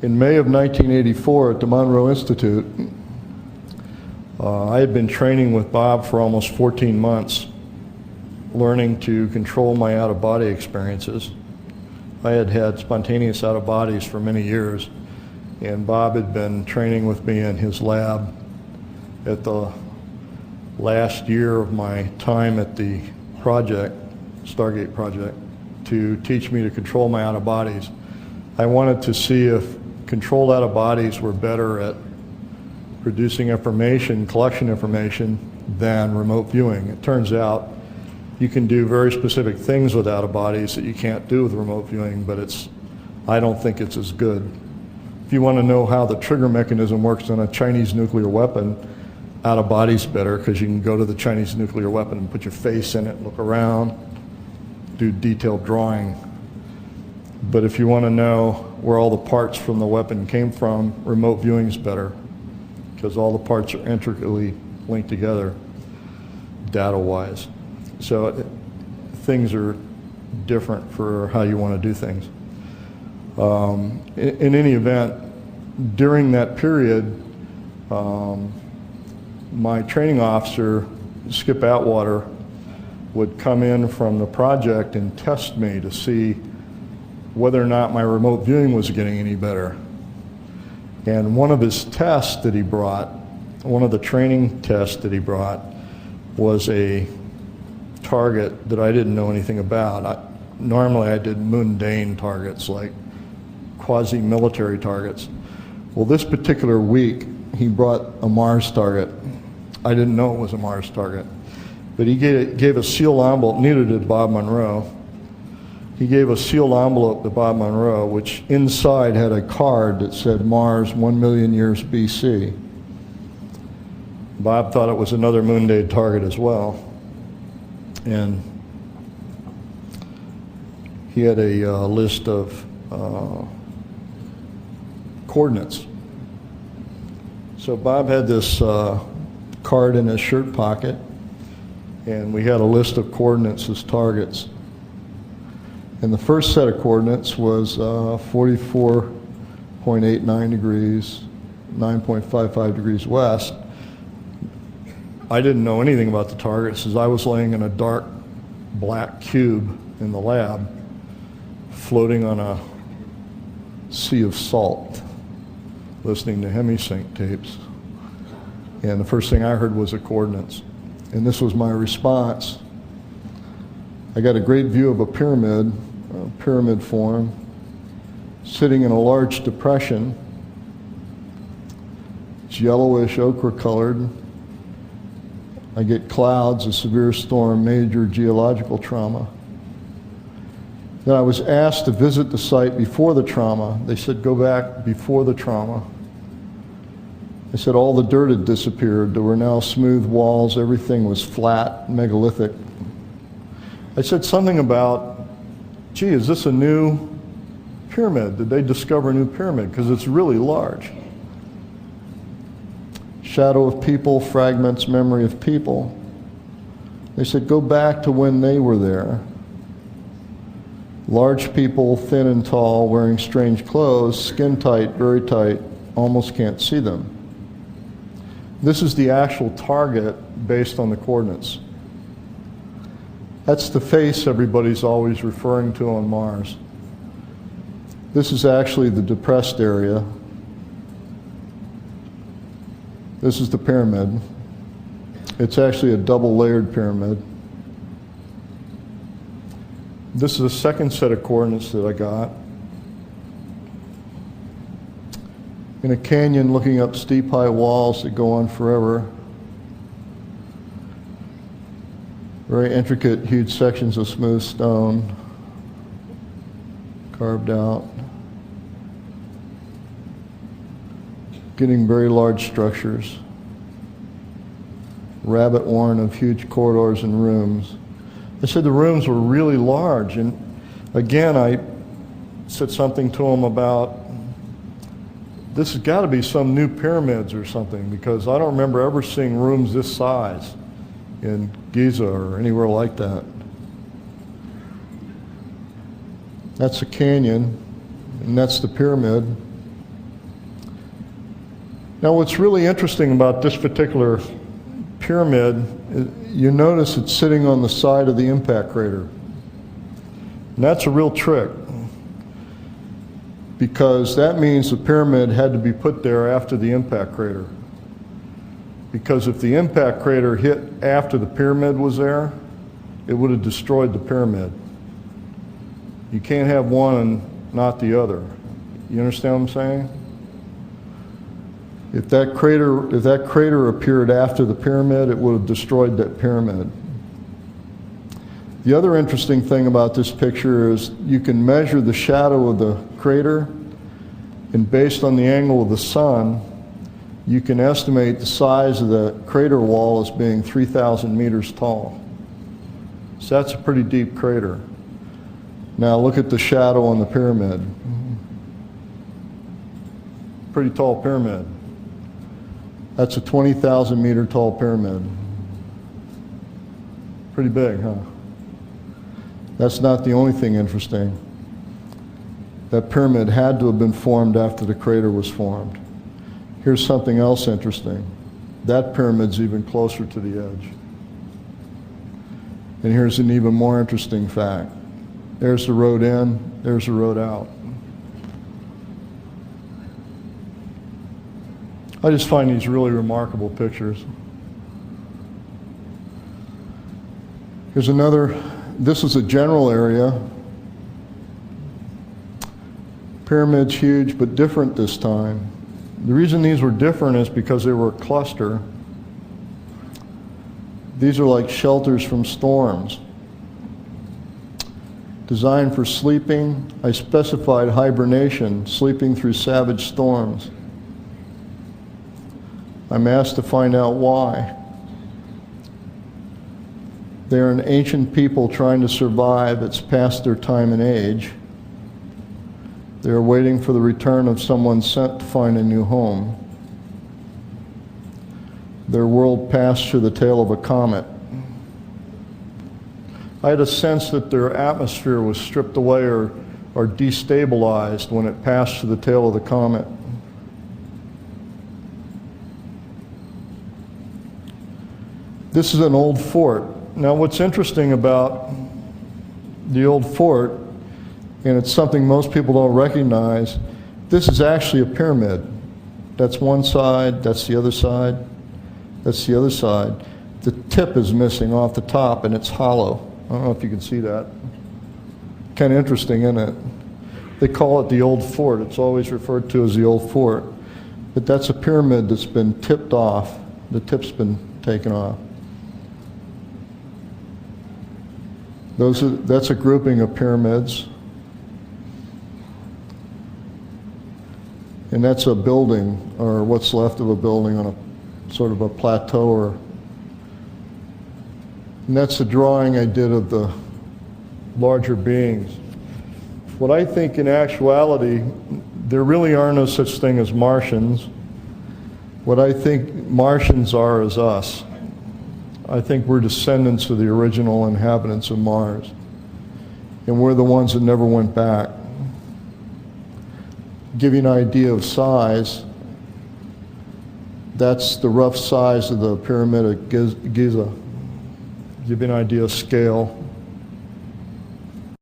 In May of 1984 at the Monroe Institute, I had been training with Bob for almost 14 months, learning to control my out-of-body experiences. I had had spontaneous out-of-bodies for many years, and Bob had been training with me in his lab at the last year of my time at the project, Stargate project, to teach me to control my out-of-bodies. I wanted to see if controlled out-of-bodies were better at producing information, collection information, than remote viewing. It turns out you can do very specific things with out-of-bodies that you can't do with remote viewing, but I don't think it's as good. If you want to know how the trigger mechanism works on a Chinese nuclear weapon, out-of-body's better, because you can go to the Chinese nuclear weapon and put your face in it, look around, do detailed drawing. But if you want to know where all the parts from the weapon came from, remote viewing's better, because all the parts are intricately linked together, data-wise. So things are different for how you want to do things. In any event, during that period, my training officer, Skip Atwater, would come in from the project and test me to see whether or not my remote viewing was getting any better. And one of his tests that he brought, one of the training tests that he brought, was a target that I didn't know anything about. Normally I did mundane targets, like quasi-military targets. Well, this particular week, he brought a Mars target. I didn't know it was a Mars target. But he gave a sealed envelope, neither did Bob Monroe. He gave a sealed envelope to Bob Monroe, which inside had a card that said Mars 1 million years BC. Bob thought it was another moon-day target as well. And he had a list of coordinates. So Bob had this card in his shirt pocket, and we had a list of coordinates as targets. And the first set of coordinates was 44.89 degrees, 9.55 degrees west. I didn't know anything about the targets, as I was laying in a dark black cube in the lab, floating on a sea of salt, listening to hemi-sync tapes. And the first thing I heard was the coordinates. And this was my response. I got a great view of a pyramid form, sitting in a large depression. It's yellowish, ochre colored. I get clouds, a severe storm, major geological trauma. Then I was asked to visit the site before the trauma. They said, go back before the trauma. I said all the dirt had disappeared. There were now smooth walls. Everything was flat, megalithic. I said something about, gee, is this a new pyramid? Did they discover a new pyramid? Because it's really large. Shadow of people, fragments, memory of people. They said, go back to when they were there. Large people, thin and tall, wearing strange clothes, skin tight, very tight, almost can't see them. This is the actual target based on the coordinates. That's the face everybody's always referring to on Mars. This is actually the depressed area. This is the pyramid. It's actually a double-layered pyramid. This is the second set of coordinates that I got. In a canyon looking up steep, high walls that go on forever. Very intricate, huge sections of smooth stone carved out. Getting very large structures. Rabbit warren of huge corridors and rooms. I said the rooms were really large, and again I said something to him about this has got to be some new pyramids or something, because I don't remember ever seeing rooms this size in Giza or anywhere like that. That's a canyon, and that's the pyramid. Now what's really interesting about this particular pyramid, you notice it's sitting on the side of the impact crater. And that's a real trick, because that means the pyramid had to be put there after the impact crater. Because if the impact crater hit after the pyramid was there, it would have destroyed the pyramid. You can't have one and not the other. You understand what I'm saying? If that crater appeared after the pyramid, it would have destroyed that pyramid. The other interesting thing about this picture is you can measure the shadow of the crater, and based on the angle of the sun, you can estimate the size of the crater wall as being 3,000 meters tall. So that's a pretty deep crater. Now look at the shadow on the pyramid. Pretty tall pyramid. That's a 20,000 meter tall pyramid. Pretty big, huh? That's not the only thing interesting. That pyramid had to have been formed after the crater was formed. Here's something else interesting. That pyramid's even closer to the edge. And here's an even more interesting fact. There's the road in, there's the road out. I just find these really remarkable pictures. Here's another, this is a general area. Pyramid's huge, but different this time. The reason these were different is because they were a cluster. These are like shelters from storms. Designed for sleeping, I specified hibernation, sleeping through savage storms. I'm asked to find out why. They're an ancient people trying to survive. It's past their time and age. They're waiting for the return of someone sent to find a new home. Their world passed through the tail of a comet. I had a sense that their atmosphere was stripped away or destabilized when it passed through the tail of the comet. This is an old fort. Now what's interesting about the old fort, and it's something most people don't recognize, this is actually a pyramid. That's one side, that's the other side, that's the other side. The tip is missing off the top and it's hollow. I don't know if you can see that. Kind of interesting, isn't it? They call it the old fort. It's always referred to as the old fort. But that's a pyramid that's been tipped off. The tip's been taken off. That's a grouping of pyramids. And that's a building, or what's left of a building on a sort of a plateau. And that's the drawing I did of the larger beings. What I think in actuality, there really are no such thing as Martians. What I think Martians are is us. I think we're descendants of the original inhabitants of Mars. And we're the ones that never went back. Give you an idea of size, that's the rough size of the pyramid of Giza. Give you an idea of scale.